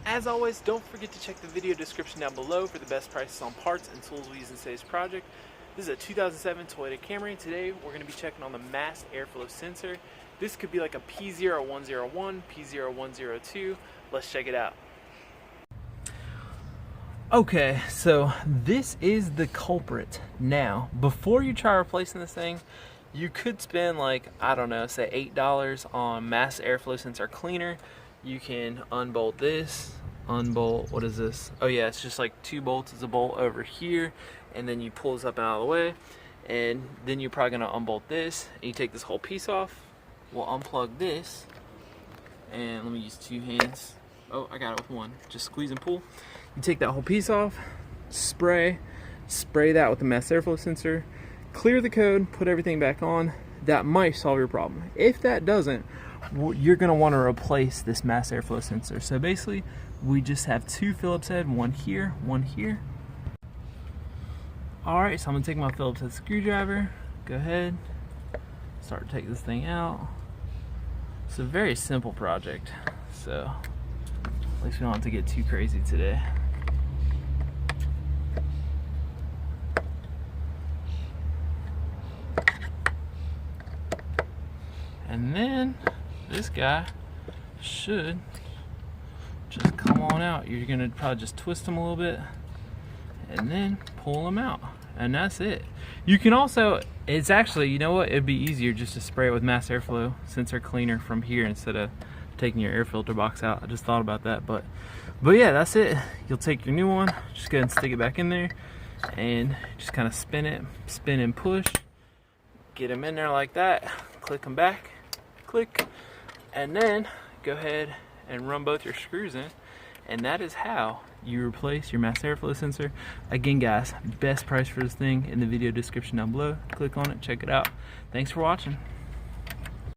As always, don't forget to check the video description down below for the best prices on parts and tools we use in today's project. This is a 2007 Toyota Camry. Today we're going to be checking on the mass airflow sensor. This could be like a P0101, P0102. Let's check it out. Okay, so this is the culprit. Now, before you try replacing this thing, you could spend like, I don't know, say $8 on mass airflow sensor cleaner. You can unbolt this, unbolt, what is this? Oh yeah, it's just like 2 bolts. It's a bolt over here, and then you pull this up and out of the way, and then you're probably gonna unbolt this, and you take this whole piece off. We'll unplug this, and let me use 2 hands. Oh, I got it with one. Just squeeze and pull. You take that whole piece off, spray that with the mass airflow sensor, clear the code, put everything back on. That might solve your problem. If that doesn't, you're going to want to replace this mass airflow sensor. So basically, we just have 2 Phillips head, one here, one here. Alright, so I'm going to take my Phillips head screwdriver, go ahead, start to take this thing out. It's a very simple project, so at least we don't have to get too crazy today. And then this guy should just come on out. You're gonna probably just twist him a little bit and then pull him out, and that's it. You can also, it's actually, you know what, it'd be easier just to spray it with mass airflow sensor cleaner from here instead of taking your air filter box out. I just thought about that, but yeah, that's it. You'll take your new one, just go ahead and stick it back in there, and just kind of spin and push, get them in there like that, click them back, click, and then go ahead and run both your screws in, and that is how you replace your mass airflow sensor. Again guys, best price for this thing in the video description down below. Click on it, check it out. Thanks for watching.